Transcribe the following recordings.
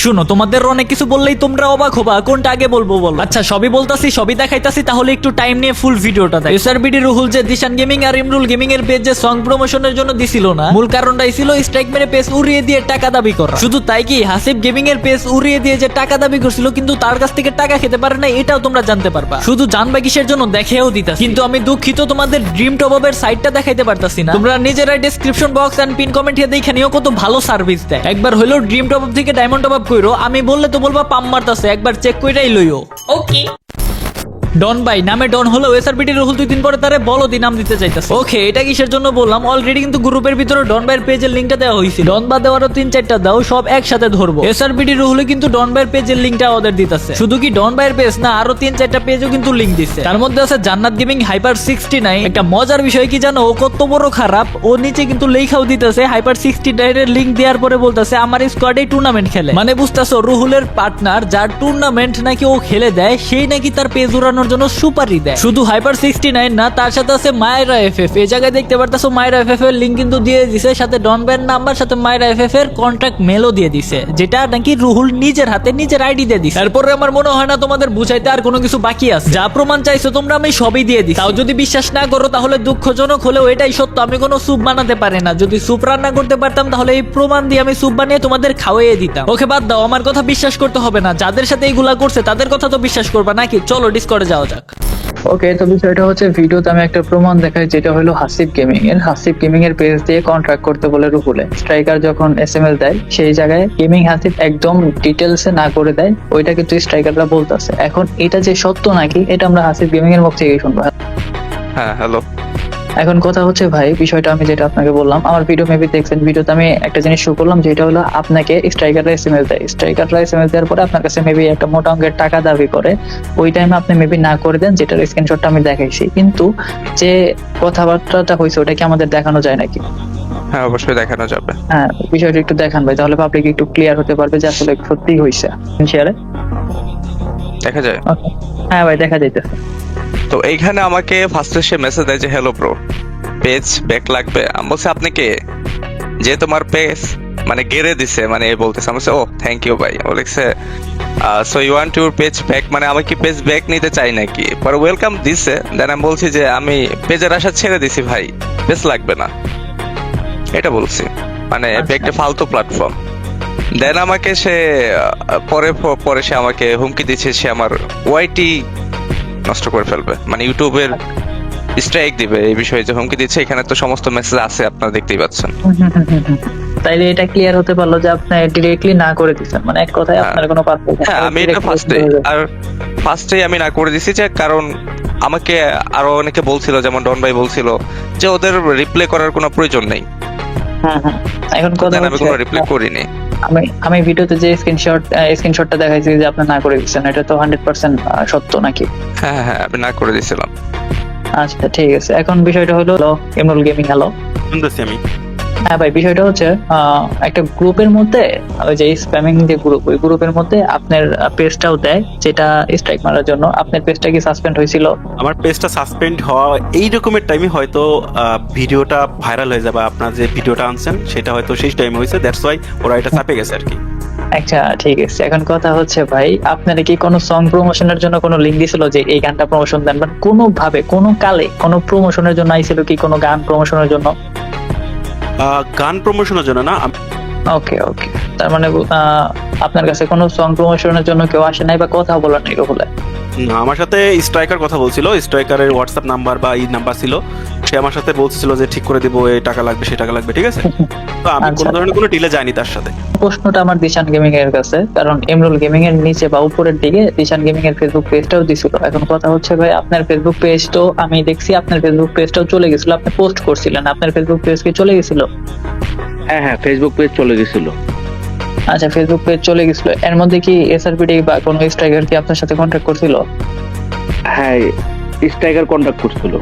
শুনো, তোমাদের অনেক কিছু বললেই তোমরা অবাক হবা, কোনটা আগে বলবো বলো। আচ্ছা, সবই বলতাছি, সবই দেখাইতাছি, তাহলে একটু টাইম নিয়ে ফুল ভিডিওটা দেখ। এসআরবিডি রুহুল যে দিশান গেমিং আর ইমরুল গেমিং এর পেজ যে সং প্রমোশনের জন্য দিছিল না, মূল কারণটাই ছিল স্ট্রাইক মেরে পেজ উড়িয়ে দিয়ে টাকা দাবি করা। শুধু তাই কি, হাসিব গেমিং এর পেজ উড়িয়ে দিয়ে যে টাকা দাবি করছিল, কিন্তু তার কাছ থেকে টাকা খেতে পারে না, এটাও তোমরা জানতে পারবা। শুধু জানবা কিসের জন্য, দেখেও দিতা। কিন্তু আমি দুঃখিত, তোমাদের ড্রিম টপ আপের সাইটটা দেখাইতে পারতাছি না। তোমরা নিজেরাই description box and pin comment এ দেখে নিও, কত ভালো সার্ভিস দেয়। একবার হলো ড্রিম টপ আপ থেকে ডায়মন্ড টপ আপ কইরো, আমি বললে তো বলবা পাম মারতাছে, একবার চেক কইরাই লইও। ওকে। ডন ভাই নামে ডন হলো এসআরবিটি রুহুল 2 দিন পরে তারে বলদি নাম দিতে চাইতাছে। ওকে, এটা কিসের জন্য বললাম, অলরেডি কিন্তু গ্রুপের ভিতরে ডন ভাইয়ের পেজের লিংকটা দেওয়া হয়েছিল। ডন বা দেওয়ারও 3-4টা দাও, সব একসাথে ধরবো। এসআরবিটি রুহুলে কিন্তু ডন ভাইয়ের পেজের লিংকটা ওদের দিতেছে। শুধু কি ডন ভাইয়ের পেজ না, আরো 3-4টা পেজও কিন্তু লিংক দিচ্ছে। তার মধ্যে আছে জান্নাত গেমিং হাইপার 69। একটা মজার বিষয় কি জানো, ও কত বড় খারাপ, ও নিচে কিন্তু লেখাও দিতেছে হাইপার 69 এর লিংক দেওয়ার পরে বলতেছে আমার স্কোয়াডে টুর্নামেন্ট খেলে। মানে বুঝতেছো, রুহুলের পার্টনার যার টুর্নামেন্ট নাকি ও খেলে দেয়, সেই নাকি তার পেজ উড়ানোর জন্য সুপারি দেয়। শুধু হাইপার 69 না, তার সাথে আছে মায়েরা এফএফ। এই জায়গায় দেখতে পারতাছো মায়েরা এফএফ এর লিংক কিন্তু দিয়ে দিছে, সাথে ডন ভাইয়ের নাম্বার, সাথে মায়েরা এফএফ এর কন্ট্যাক্ট মেলও দিয়ে দিছে, যেটা নাকি রুহুল নিজের হাতে নিজের আইডি দিয়ে দিছে। তারপরে আমার মনে হয় না তোমাদের বুঝাইতে আর কোনো কিছু বাকি আছে। যা প্রমাণ চাইছো তোমরা আমি সবই দিয়ে দিই। তাও যদি বিশ্বাস না করো, তাহলে দুঃখজনক হলেও এটাই সত্য, আমি কোনো স্যুপ বানাতে পারি না। যদি স্যুপ রান্না করতে পারতাম, তাহলে এই প্রমাণ দিয়ে আমি স্যুপ বানিয়ে তোমাদের খাওয়াইয়ে দিতাম। ওকে, বাদ দাও, আমার কথা বিশ্বাস করতে হবে না। যাদের সাথে এইগুলা করছে তাদের কথা তো বিশ্বাস করবা নাকি? চলো ডিসকর্ডে যাওয়া যাক। ওকে, তো বিষয়টা হচ্ছে, ভিডিওতে আমি একটা প্রমাণ দেখাই, যেটা হলো হাসিব গেমিং এর পেজ দিয়ে কন্ট্রাক্ট করতে বলে রুহুলে। স্ট্রাইকার যখন এসএমএস দেয়, সেই জায়গায় গেমিং হাসিব একদম ডিটেলসে না করে দেয়, ওইটা কিন্তু স্ট্রাইকাররা বলতেছে। এখন এটা যে সত্য নাকি, এটা আমরা হাসিব গেমিং এর মুখ থেকেই শুনবো। হ্যাঁ, হ্যালো। এখন কথা হচ্ছে ভাই, বিষয়টা আমি যেটা আপনাকে বললাম, আমার ভিডিও মেবি দেখছেন, ভিডিওতে আমি একটা জিনিস শো করলাম, যেটা হলো আপনাকে স্ট্রাইকাররা এসএমএস দেয়। স্ট্রাইকাররা এসএমএস দেওয়ার পরে আপনার কাছে মেবি একটা মোটা অঙ্কের টাকা দাবি করে, ওই টাইমে আপনি মেবি না করে দেন, যেটার স্ক্রিনশটটা আমি দেখাইছি। কিন্তু যে কথাবার্তাটা হয়েছে, ওটা কি আমাদের দেখানো যায় নাকি? হ্যাঁ, অবশ্যই দেখানো যাবে। হ্যাঁ, বিষয়টা একটু দেখান ভাই, তাহলে পাবলিক একটু ক্লিয়ার হতে পারবে যে আসলে সত্যিই হয়েছে। শেয়ারে দেখা যায়। হ্যাঁ ভাই, দেখা যাইতেছে। তো এইখানে আমাকে ফার্স্টে সে মেসেজ দেয় যে হ্যালো ব্রো, পেজ ব্যাক লাগবে। আমি বলছি আপনি কে, যে তোমার পেজ মানে গেড়ে দিছে, মানে এ বলতেছে। আমি বলছি ও থ্যাংক ইউ ভাই। ও লিখছে so you want your page back, মানে আমি কি পেজ ব্যাক নিতে চাই নাকি? পরে ওয়েলকাম দিছে। দেন আমি বলছি যে আমি পেজের আশা ছেড়ে দিছি ভাই, পেজ লাগবে না, এটা বলছি। মানে একটা ফালতু প্ল্যাটফর্ম। দেন আমাকে সে পরে সে আমাকে হুমকি দিচ্ছে, সে আমার ওয়াইটি নষ্ট করে ফেলবে, মানে ইউটিউবের স্ট্রাইক দিবে এই বিষয়ে যে হুমকি দিচ্ছে। এখানে তো সমস্ত মেসেজ আছে, আপনারা দেখতেই পাচ্ছেন। তাইলে এটা ক্লিয়ার হতে পারলো যে আপনি ডিরেক্টলি না করে দিচ্ছেন, মানে এক কথায় আপনার কোনো পারপাস। হ্যাঁ, আমি এটা ফার্স্টেই আমি না করে দিছি, যে কারণ আমাকে আরো অনেকে বলছিল, যেমন ডন ভাই বলছিল যে ওদের রিপ্লাই করার কোনো প্রয়োজন নেই। এখন কথা আমি কোনো রিপ্লাই করিনি। আমি ভিডিওতে যে স্ক্রিনশটটা দেখাইছি যে আপনি না করে দিচ্ছেন, এটা তো 100% সত্য নাকি? হ্যাঁ হ্যাঁ, আমি না করে দিছিলাম। আচ্ছা ঠিক আছে, এখন বিষয়টা হলো ইমরুল গেমিং। হ্যালো, শুনতেছি আমি। হ্যাঁ ভাই, বিষয়টা হচ্ছে একটা গ্রুপের মধ্যে, ওই যে স্প্যামিং যে গ্রুপ, ওই গ্রুপের মধ্যে আপনার পেজটাও দেয়, যেটা স্ট্রাইক মারার জন্য। আপনার পেজটা কি সাসপেন্ড হয়েছিল? আমার পেজটা সাসপেন্ড হওয়া এই রকমের টাইমে হয়তো ভিডিওটা ভাইরাল হয়ে যাবে। আপনার যে ভিডিওটা আনছেন সেটা হয়তো সেই টাইমে হয়েছে, দ্যাটস ওয়াই ওরা এটা চাপে গেছে আর কি। আচ্ছা ঠিক আছে, এখন কথা হচ্ছে ভাই, আপনারা কি কোনো সং প্রমোশনের জন্য কোনো লিঙ্ক দিছিল যে এই গানটা প্রমোশন দেন, বাট কোনো ভাবে কোনো কালে কোনো প্রমোশনের জন্য আইছিল কি, কোনো গান প্রমোশনের জন্য? গান প্রমোশনের জন্য না। ওকে ওকে, তার মানে আপনার কাছে কোনো সং প্রমোশনের জন্য কেউ আসে নাই বা কথা বলার নাই রুহুলে? না, আমার সাথে স্ট্রাইকার কথা বলছিল, স্ট্রাইকারের হোয়াটসঅ্যাপ নাম্বার বা এই নাম্বার ছিল, সে আমার সাথে বলছিল যে ঠিক করে দেবো, এই টাকা লাগবে সে টাকা লাগবে, ঠিক আছে। তো আমি কোনো ধরনের কোনো ডিলে যাইনি তার সাথে। প্রশ্নটা আমার দিশান গেমিং এর কাছে, কারণ ইমরুল গেমিং এর নিচে বা উপরের দিকে দিশান গেমিং এর ফেসবুক পেজটাও দিছিল। এখন কথা হচ্ছে ভাই, আপনার ফেসবুক পেজ তো আমি দেখছি, আপনার ফেসবুক পেজটাও চলে গেছিল, আপনি পোস্ট করছিলেন, আপনার ফেসবুক পেজ কি চলে গেছিল? হ্যাঁ, ফেসবুক পেজ চলে গেছিল। আচ্ছা, ফেসবুক পেজ চলে গেছিল, এর মধ্যে কি এসআরপিডি বা কোনো স্ট্রাইকার কি আপনার সাথে কন্ট্যাক্ট করছিল? হ্যাঁ, স্ট্রাইকার কন্ট্যাক্ট করছিল।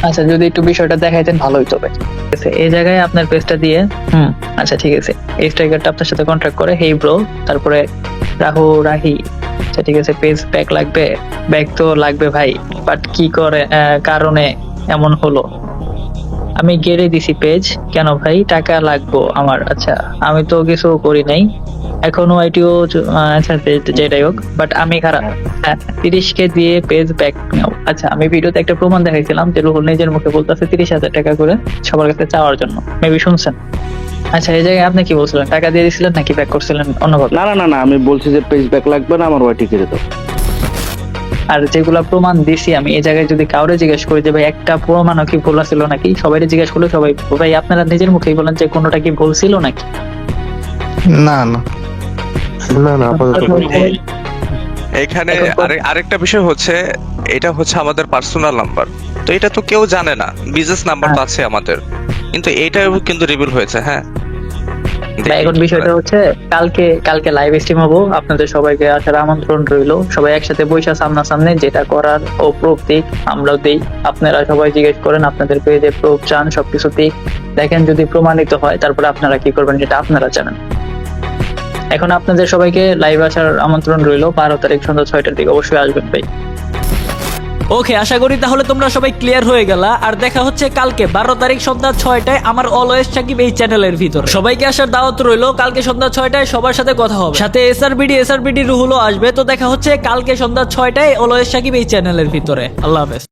আচ্ছা, যদি একটু বিষয়টা দেখাইতেন ভালো হইতো ভাই। এই জায়গায় আপনার পেজটা দিয়ে আচ্ছা ঠিক আছে, এই স্ট্রাইকারটা আপনার সাথে কন্ট্যাক্ট করে, হেই ব্রো, তারপরে রাহি। আচ্ছা ঠিক আছে, পেজ ব্যাক লাগবে, ব্যাক তো লাগবে ভাই, বাট কি করে কারণে এমন হলো? আমি গেড়ে দিছি পেজ, কেন ভাই? টাকা লাগবো আমার। আচ্ছা, আমি তো কিছু করি নাই, এখনো আইটিও আচ্ছা যেটাই হোক, বাট আমি খারাপ। হ্যাঁ, 30K দিয়ে পেজ ব্যাক নাও। আচ্ছা, আমি ভিডিওতে একটা প্রমাণ দেখাইছিলাম যে রুহুল নিজের মুখে বলতেছে 30,000 টাকা করে সবার কাছে চাওয়ার জন্য, মেবি শুনছেন। আচ্ছা, এই জায়গায় আপনি কি বলছিলেন, টাকা দিয়ে দিয়েছিলেন নাকি ব্যাক করছিলেন অন্যভাবে? না না না না, আমি বলছি যে পেজ ব্যাক লাগবে না, আমার ওয়াইটি করে দাও। আর যেগুলা প্রমাণ দিছি আমি, এই জায়গায় যদি কাউরে জিজ্ঞেস করি যে ভাই একটা প্রমাণও কি ভুল ছিল নাকি, সবাই জিজ্ঞেস করলে সবাই ভাই আপনারা নিজের মুখেই বলেন যে কোনোটা কি ভুল ছিল নাকি। না না না না আপাতত এখানে এখন আরেকটা বিষয় হচ্ছে, এটা হচ্ছে আমাদের পার্সোনাল নাম্বার, তো এটা তো কেউ জানে না। বিজনেস নাম্বার তো আছে আমাদের, কিন্তু এইটাও কিন্তু রিভিল হয়েছে। হ্যাঁ, ভাই, এখন বিষয়টা হচ্ছে কালকে লাইভ স্ট্রিম হবো, আপনাদের সবাইকে আসার আমন্ত্রণ রইলো। সবাই একসাথে বৈশা সামনাসামনি যেটা করার ও প্রুফ দিক, আমরাও দিই, আপনারা সবাই জিজ্ঞেস করেন আপনাদের পেজে প্রুফ চান, সবকিছু দিক, দেখেন যদি প্রমাণিত হয় তারপরে আপনারা কি করবেন যেটা আপনারা জানেন। এখন আপনাদের সবাইকে লাইভ আসার আমন্ত্রণ রইলো 12 তারিখ সন্ধ্যা 6টার দিকে, অবশ্যই আসবেন ভাই। ওকে, আশা করি তাহলে তোমরা সবাই ক্লিয়ার হয়ে গেলা। আর দেখা হচ্ছে কালকে 12 তারিখ সন্ধ্যা 6টায় আমার অলওয়েজ সাকিব এই চ্যানেলের ভিতর। সবাইকে আসার দাওয়াত রইলো। কালকে সন্ধ্যা 6টায় সবার সাথে কথা হবে, সাথে এসআরবিডি রুহুলও আসবে। তো দেখা হচ্ছে কালকে সন্ধ্যা 6টায় অলওয়েজ সাকিব এই চ্যানেলের ভিতরে। আল্লাহ হাফেজ।